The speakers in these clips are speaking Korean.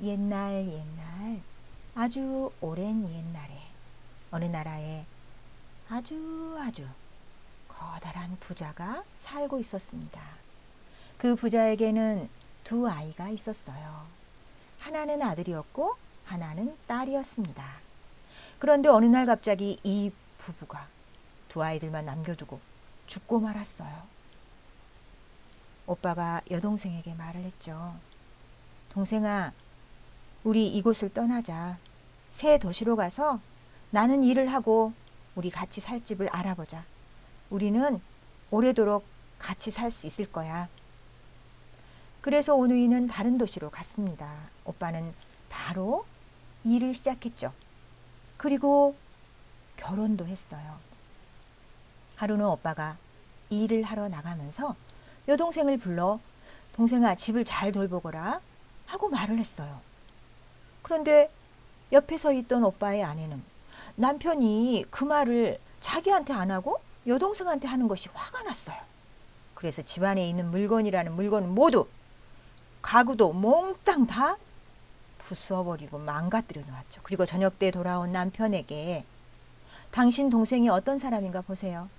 옛날 아주 오랜 옛날에 어느 나라에 아주 커다란 부자가 살고 있었습니다. 그 부자에게는 두 아이가 있었어요. 하나는 아들이었고 하나는 딸이었습니다. 그런데 어느 날 갑자기 이 부부가 두 아이들만 남겨두고 죽고 말았어요. 오빠가 여동생에게 말을 했죠. 동생아, 우리 이곳을 떠나자. 새 도시로 가서 나는 일을 하고 우리 같이 살 집을 알아보자. 우리는 오래도록 같이 살 수 있을 거야. 그래서 오누이는 다른 도시로 갔습니다. 오빠는 바로 일을 시작했죠. 그리고 결혼도 했어요. 하루는 오빠가 일을 하러 나가면서 여동생을 불러 동생아, 집을 잘 돌보거라 하고 말을 했어요. 그런데 옆에 서 있던 오빠의 아내는 남편이 그 말을 자기한테 안 하고 여동생한테 하는 것이 화가 났어요. 그래서 집안에 있는 물건이라는 물건은 모두, 가구도 몽땅 다 부숴버리고 망가뜨려 놓았죠. 그리고 저녁 때 돌아온 남편에게 당신 동생이 어떤 사람인가 보세요.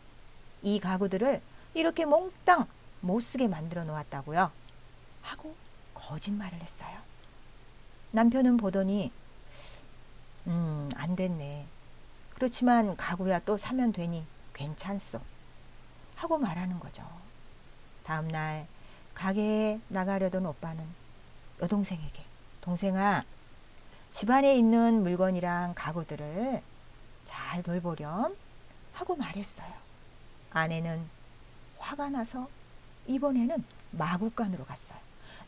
이 가구들을 이렇게 몽땅 못 쓰게 만들어 놓았다고요. 하고 거짓말을 했어요. 남편은 보더니 안 됐네. 그렇지만 가구야 또 사면 되니 괜찮소. 하고 말하는 거죠. 다음 날 가게에 나가려던 오빠는 여동생에게 동생아, 집안에 있는 물건이랑 가구들을 잘 돌보렴 하고 말했어요. 아내는 화가 나서 이번에는 마구간으로 갔어요.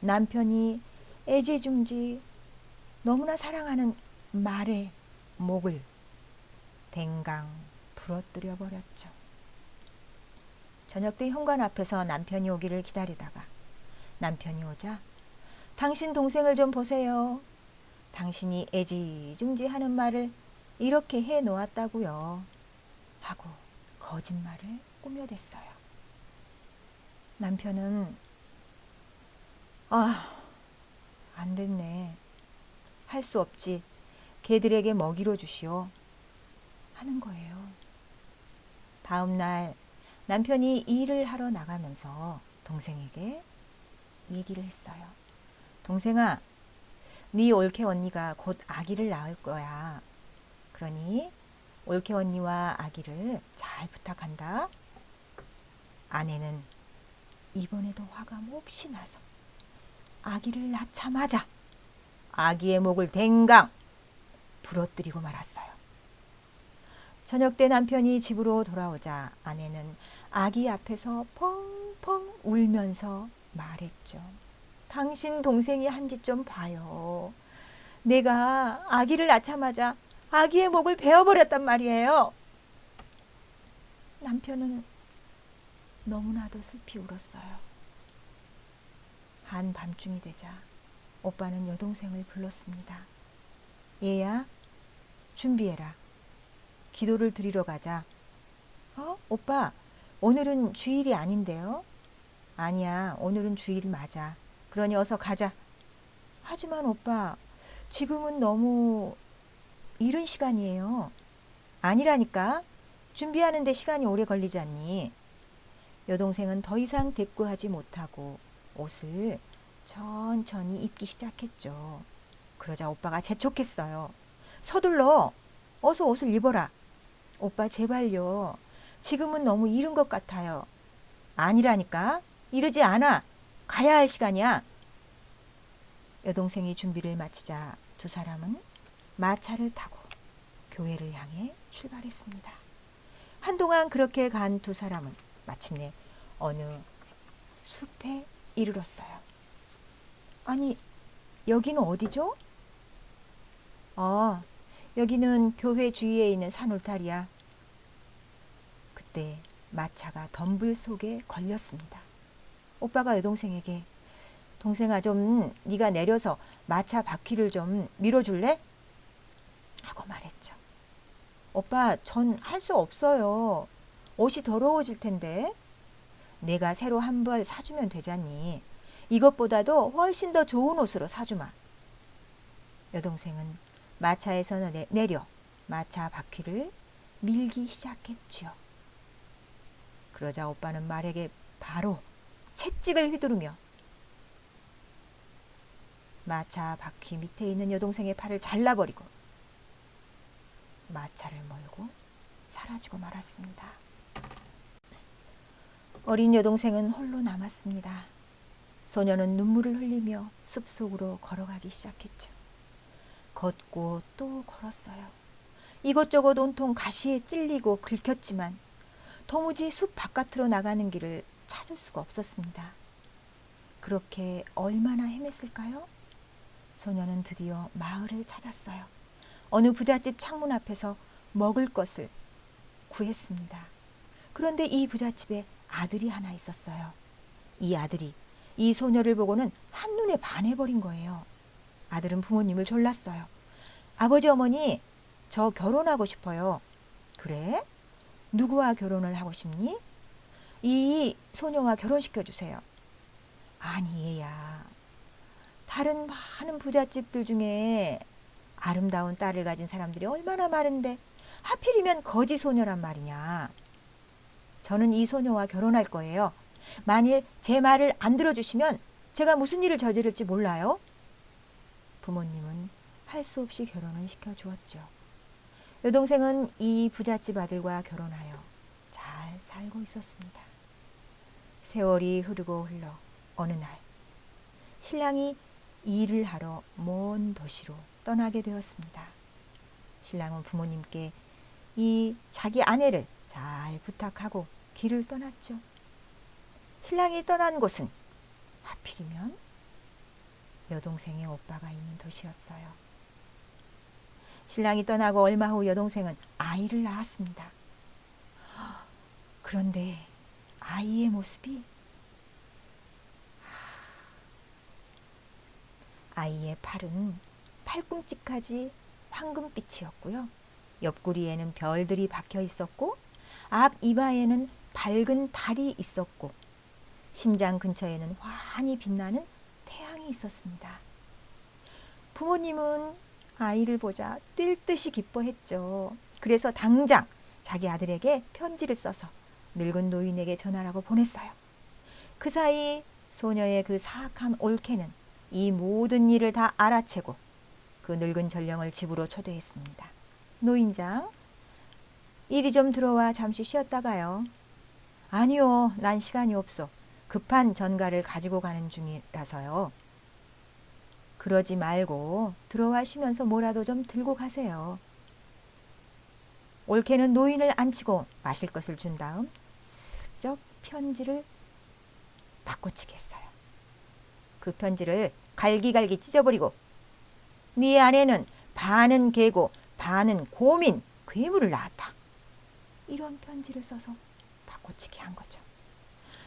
남편이 애지중지 너무나 사랑하는 말의 목을 댕강 부러뜨려 버렸죠. 저녁 때 현관 앞에서 남편이 오기를 기다리다가 남편이 오자 당신 동생을 좀 보세요. 당신이 애지중지 하는 말을 이렇게 해 놓았다고요. 하고 거짓말을 꾸며댔어요. 남편은 안 됐네. 할 수 없지. 개들에게 먹이로 주시오. 하는 거예요. 다음 날 남편이 일을 하러 나가면서 동생에게 얘기를 했어요. 동생아, 네 올케 언니가 곧 아기를 낳을 거야. 그러니 올케 언니와 아기를 잘 부탁한다. 아내는 이번에도 화가 몹시 나서 아기를 낳자마자 아기의 목을 댕강 부러뜨리고 말았어요. 저녁 때 남편이 집으로 돌아오자 아내는 아기 앞에서 펑펑 울면서 말했죠. 당신 동생이 한 짓 좀 봐요. 내가 아기를 낳자마자 아기의 목을 베어버렸단 말이에요. 남편은 너무나도 슬피 울었어요. 한밤중이 되자 오빠는 여동생을 불렀습니다. 얘야, 준비해라. 기도를 드리러 가자. 오빠, 오늘은 주일이 아닌데요? 아니야, 오늘은 주일 맞아. 그러니 어서 가자. 하지만 오빠, 지금은 너무 이른 시간이에요. 아니라니까. 준비하는데 시간이 오래 걸리지 않니? 여동생은 더 이상 대꾸하지 못하고 옷을 천천히 입기 시작했죠. 그러자 오빠가 재촉했어요. 서둘러. 어서 옷을 입어라. 오빠 제발요. 지금은 너무 이른 것 같아요. 아니라니까. 이르지 않아. 가야 할 시간이야. 여동생이 준비를 마치자 두 사람은 마차를 타고 교회를 향해 출발했습니다. 한동안 그렇게 간 두 사람은 마침내 어느 숲에 이르렀어요. 아니, 여기는 어디죠? 여기는 교회 주위에 있는 산 울타리야. 그때 마차가 덤불 속에 걸렸습니다. 오빠가 여동생에게 동생아, 좀 네가 내려서 마차 바퀴를 좀 밀어줄래? 하고 말했죠. 오빠, 전 할 수 없어요. 옷이 더러워질 텐데. 내가 새로 한 벌 사주면 되잖니. 이것보다도 훨씬 더 좋은 옷으로 사주마. 여동생은 마차에서 내려 마차 바퀴를 밀기 시작했지요. 그러자 오빠는 말에게 바로 채찍을 휘두르며 마차 바퀴 밑에 있는 여동생의 팔을 잘라버리고 마차를 몰고 사라지고 말았습니다. 어린 여동생은 홀로 남았습니다. 소녀는 눈물을 흘리며 숲속으로 걸어가기 시작했죠. 걷고 또 걸었어요. 이것저것 온통 가시에 찔리고 긁혔지만 도무지 숲 바깥으로 나가는 길을 찾을 수가 없었습니다. 그렇게 얼마나 헤맸을까요? 소녀는 드디어 마을을 찾았어요. 어느 부잣집 창문 앞에서 먹을 것을 구했습니다. 그런데 이 부잣집에 아들이 하나 있었어요. 이 아들이 이 소녀를 보고는 한눈에 반해버린 거예요. 아들은 부모님을 졸랐어요. 아버지, 어머니, 저 결혼하고 싶어요. 그래? 누구와 결혼을 하고 싶니? 이 소녀와 결혼시켜주세요. 아니, 얘야. 다른 많은 부잣집들 중에 아름다운 딸을 가진 사람들이 얼마나 많은데 하필이면 거지 소녀란 말이냐. 저는 이 소녀와 결혼할 거예요. 만일 제 말을 안 들어주시면 제가 무슨 일을 저지를지 몰라요. 부모님은 할 수 없이 결혼을 시켜주었죠. 여동생은 이 부잣집 아들과 결혼하여 잘 살고 있었습니다. 세월이 흐르고 흘러 어느 날 신랑이 일을 하러 먼 도시로 떠나게 되었습니다. 신랑은 부모님께 이 자기 아내를 잘 부탁하고 길을 떠났죠. 신랑이 떠난 곳은 하필이면 여동생의 오빠가 있는 도시였어요. 신랑이 떠나고 얼마 후 여동생은 아이를 낳았습니다. 그런데 아이의 모습이 아이의 팔은 팔꿈치까지 황금빛이었고요. 옆구리에는 별들이 박혀 있었고 앞 이마에는 밝은 달이 있었고 심장 근처에는 환히 빛나는 태양이 있었습니다. 부모님은 아이를 보자 뛸 듯이 기뻐했죠. 그래서 당장 자기 아들에게 편지를 써서 늙은 노인에게 전하라고 보냈어요. 그 사이 소녀의 그 사악한 올케는 이 모든 일을 다 알아채고 그 늙은 전령을 집으로 초대했습니다. 노인장, 이리 좀 들어와 잠시 쉬었다가요. 아니요, 난 시간이 없어. 급한 전가를 가지고 가는 중이라서요. 그러지 말고 들어와 쉬면서 뭐라도 좀 들고 가세요. 올케는 노인을 앉히고 마실 것을 준 다음 슬쩍 편지를 바꿔치기 했어요. 그 편지를 갈기갈기 찢어버리고 네 아내는 반은 개고 반은 고민, 괴물을 낳았다. 이런 편지를 써서 바꿔치기 한 거죠.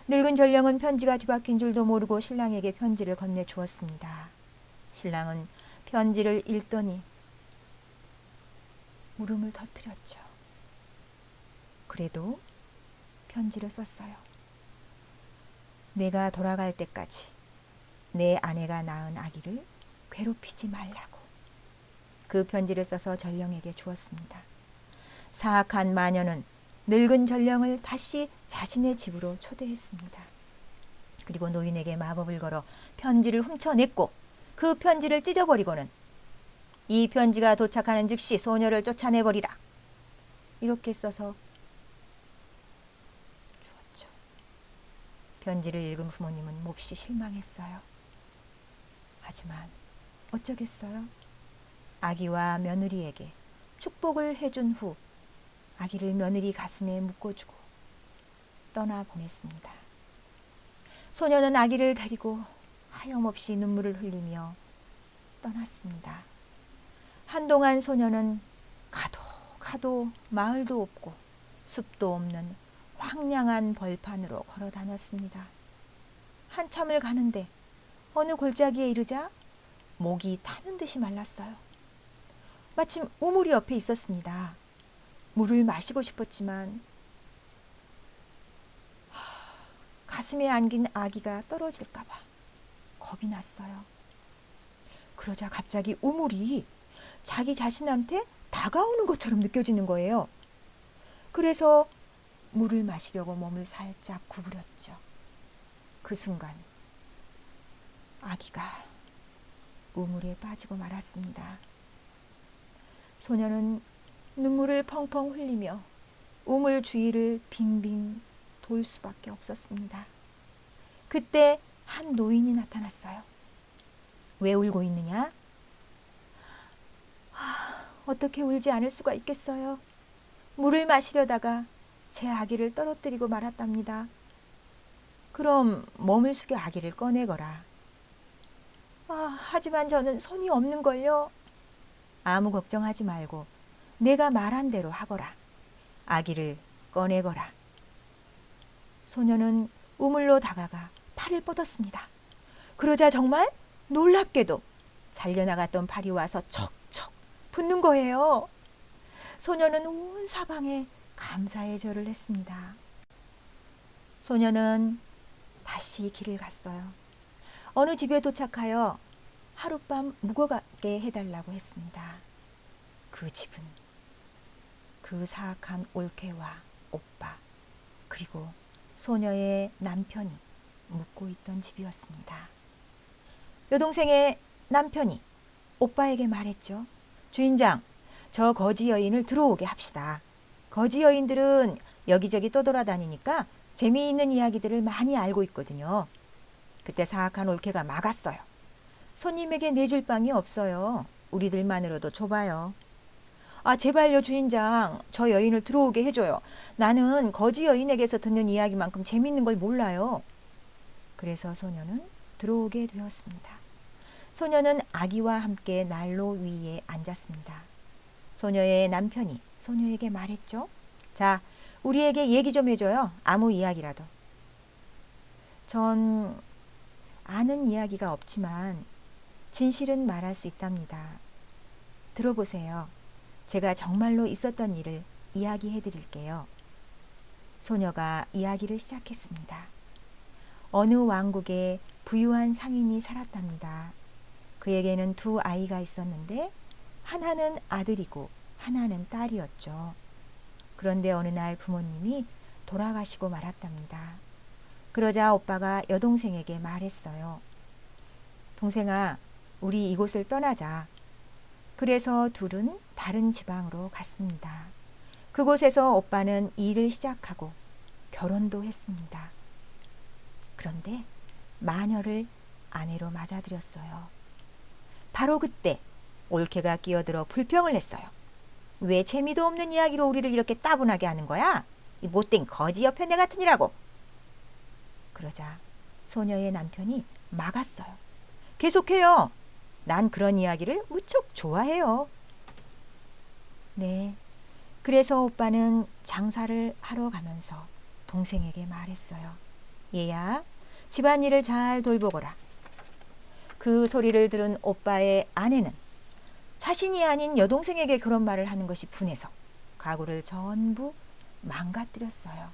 늙은 전령은 편지가 뒤바뀐 줄도 모르고 신랑에게 편지를 건네주었습니다. 신랑은 편지를 읽더니 울음을 터뜨렸죠. 그래도 편지를 썼어요. 내가 돌아갈 때까지 내 아내가 낳은 아기를 괴롭히지 말라고. 그 편지를 써서 전령에게 주었습니다. 사악한 마녀는 늙은 전령을 다시 자신의 집으로 초대했습니다. 그리고 노인에게 마법을 걸어 편지를 훔쳐냈고 그 편지를 찢어버리고는 이 편지가 도착하는 즉시 소녀를 쫓아내버리라. 이렇게 써서 주었죠. 편지를 읽은 부모님은 몹시 실망했어요. 하지만 어쩌겠어요. 아기와 며느리에게 축복을 해준 후 아기를 며느리 가슴에 묶어주고 떠나보냈습니다. 소녀는 아기를 데리고 하염없이 눈물을 흘리며 떠났습니다. 한동안 소녀는 가도 마을도 없고 숲도 없는 황량한 벌판으로 걸어 다녔습니다. 한참을 가는데 어느 골짜기에 이르자 목이 타는 듯이 말랐어요. 마침 우물이 옆에 있었습니다. 물을 마시고 싶었지만 가슴에 안긴 아기가 떨어질까 봐 겁이 났어요. 그러자 갑자기 우물이 자기 자신한테 다가오는 것처럼 느껴지는 거예요. 그래서 물을 마시려고 몸을 살짝 구부렸죠. 그 순간 아기가 우물에 빠지고 말았습니다. 소녀는 눈물을 펑펑 흘리며 우물 주위를 빙빙 돌 수밖에 없었습니다. 그때 한 노인이 나타났어요. 왜 울고 있느냐? 어떻게 울지 않을 수가 있겠어요. 물을 마시려다가 제 아기를 떨어뜨리고 말았답니다. 그럼 몸을 숙여 아기를 꺼내거라. 하지만 저는 손이 없는걸요. 아무 걱정하지 말고 내가 말한 대로 하거라. 아기를 꺼내거라. 소녀는 우물로 다가가 팔을 뻗었습니다. 그러자 정말 놀랍게도 잘려나갔던 팔이 와서 척척 붙는 거예요. 소녀는 온 사방에 감사의 절을 했습니다. 소녀는 다시 길을 갔어요. 어느 집에 도착하여 하룻밤 묵어가게 해달라고 했습니다. 그 집은 그 사악한 올케와 오빠 그리고 소녀의 남편이 묵고 있던 집이었습니다. 여동생의 남편이 오빠에게 말했죠. 주인장, 저 거지 여인을 들어오게 합시다. 거지 여인들은 여기저기 떠돌아다니니까 재미있는 이야기들을 많이 알고 있거든요. 그때 사악한 올케가 막았어요. 손님에게 내줄 빵이 없어요. 우리들만으로도 좁아요. 제발요 주인장, 저 여인을 들어오게 해줘요. 나는 거지 여인에게서 듣는 이야기만큼 재미있는 걸 몰라요. 그래서 소녀는 들어오게 되었습니다. 소녀는 아기와 함께 난로 위에 앉았습니다. 소녀의 남편이 소녀에게 말했죠. 자, 우리에게 얘기 좀 해줘요. 아무 이야기라도. 전 아는 이야기가 없지만 진실은 말할 수 있답니다. 들어보세요. 제가 정말로 있었던 일을 이야기해 드릴게요. 소녀가 이야기를 시작했습니다. 어느 왕국에 부유한 상인이 살았답니다. 그에게는 두 아이가 있었는데 하나는 아들이고 하나는 딸이었죠. 그런데 어느 날 부모님이 돌아가시고 말았답니다. 그러자 오빠가 여동생에게 말했어요. 동생아, 우리 이곳을 떠나자. 그래서 둘은 다른 지방으로 갔습니다. 그곳에서 오빠는 일을 시작하고 결혼도 했습니다. 그런데 마녀를 아내로 맞아들였어요. 바로 그때 올케가 끼어들어 불평을 했어요. 왜 재미도 없는 이야기로 우리를 이렇게 따분하게 하는 거야? 이 못된 거지 여편네 같으니라고. 그러자 소녀의 남편이 막았어요. 계속해요. 난 그런 이야기를 무척 좋아해요. 네. 그래서 오빠는 장사를 하러 가면서 동생에게 말했어요. 얘야, 집안일을 잘 돌보거라. 그 소리를 들은 오빠의 아내는 자신이 아닌 여동생에게 그런 말을 하는 것이 분해서 가구를 전부 망가뜨렸어요.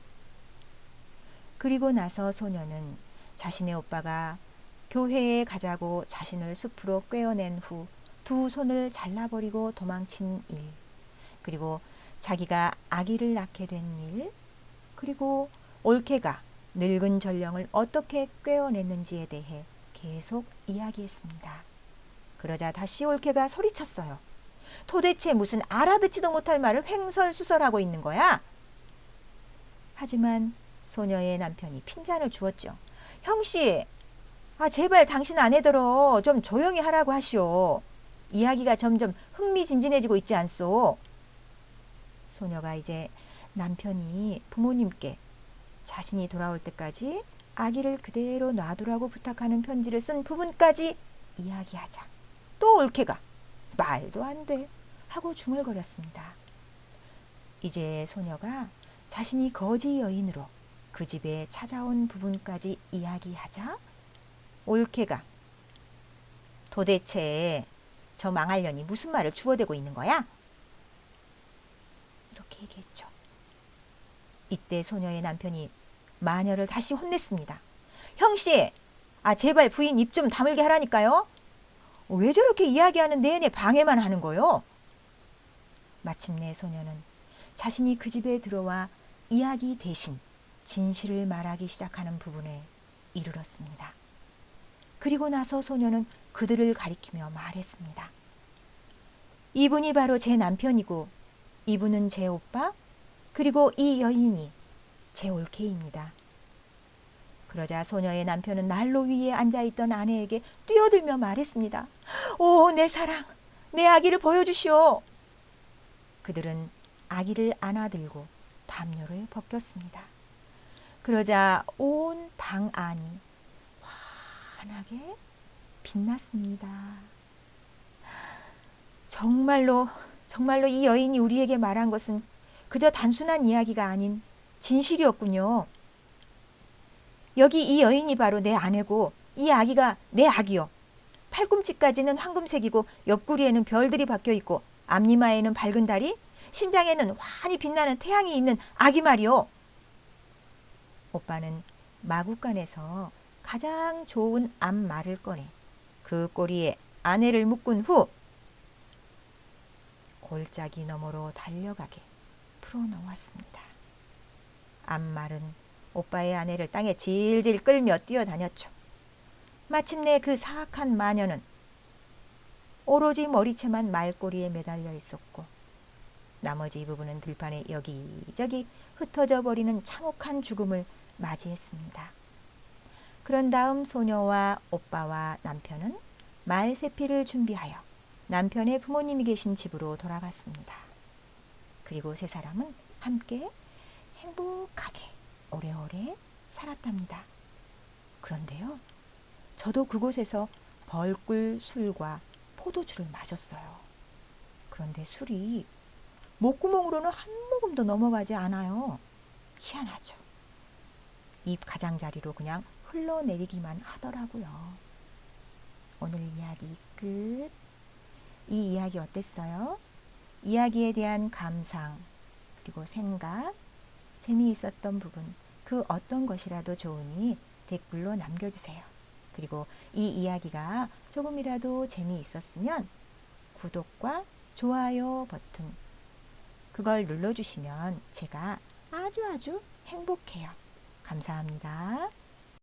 그리고 나서 소녀는 자신의 오빠가 교회에 가자고 자신을 숲으로 꿰어낸 후 두 손을 잘라버리고 도망친 일, 그리고 자기가 아기를 낳게 된 일, 그리고 올케가 늙은 전령을 어떻게 꿰어냈는지에 대해 계속 이야기했습니다. 그러자 다시 올케가 소리쳤어요. 도대체 무슨 알아듣지도 못할 말을 횡설수설하고 있는 거야? 하지만 소녀의 남편이 핀잔을 주었죠. 형씨, 제발 당신 아내더러 좀 조용히 하라고 하시오. 이야기가 점점 흥미진진해지고 있지 않소. 소녀가 이제 남편이 부모님께 자신이 돌아올 때까지 아기를 그대로 놔두라고 부탁하는 편지를 쓴 부분까지 이야기하자 또 올케가 말도 안 돼 하고 중얼거렸습니다. 이제 소녀가 자신이 거지 여인으로 그 집에 찾아온 부분까지 이야기하자 올케가 도대체 저 망할년이 무슨 말을 주워대고 있는 거야? 이렇게 얘기했죠. 이때 소녀의 남편이 마녀를 다시 혼냈습니다. 형씨, 제발 부인 입 좀 다물게 하라니까요. 왜 저렇게 이야기하는 내내 방해만 하는 거요? 마침내 소녀는 자신이 그 집에 들어와 이야기 대신 진실을 말하기 시작하는 부분에 이르렀습니다. 그리고 나서 소녀는 그들을 가리키며 말했습니다. 이분이 바로 제 남편이고 이분은 제 오빠, 그리고 이 여인이 제 올케입니다. 그러자 소녀의 남편은 난로 위에 앉아있던 아내에게 뛰어들며 말했습니다. 오, 내 사랑, 내 아기를 보여주시오. 그들은 아기를 안아들고 담요를 벗겼습니다. 그러자 온 방 안이 환하게 빛났습니다. 정말로 이 여인이 우리에게 말한 것은 그저 단순한 이야기가 아닌 진실이었군요. 여기 이 여인이 바로 내 아내고 이 아기가 내 아기요. 팔꿈치까지는 황금색이고 옆구리에는 별들이 박혀 있고 앞니마에는 밝은 달이, 심장에는 환히 빛나는 태양이 있는 아기 말이요. 오빠는 마구간에서 가장 좋은 앞말을 꺼내 그 꼬리에 아내를 묶은 후 골짜기 너머로 달려가게 풀어놓았습니다. 앞말은 오빠의 아내를 땅에 질질 끌며 뛰어다녔죠. 마침내 그 사악한 마녀는 오로지 머리채만 말꼬리에 매달려 있었고 나머지 부분은 들판에 여기저기 흩어져 버리는 참혹한 죽음을 맞이했습니다. 그런 다음 소녀와 오빠와 남편은 말세피를 준비하여 남편의 부모님이 계신 집으로 돌아갔습니다. 그리고 세 사람은 함께 행복하게 오래오래 살았답니다. 그런데요, 저도 그곳에서 벌꿀 술과 포도주를 마셨어요. 그런데 술이 목구멍으로는 한 모금도 넘어가지 않아요. 희한하죠. 입 가장자리로 그냥 흘러내리기만 하더라고요. 오늘 이야기 끝. 이 이야기 어땠어요? 이야기에 대한 감상, 그리고 생각, 재미있었던 부분, 그 어떤 것이라도 좋으니 댓글로 남겨주세요. 그리고 이 이야기가 조금이라도 재미있었으면 구독과 좋아요 버튼, 그걸 눌러주시면 제가 아주 행복해요. 감사합니다.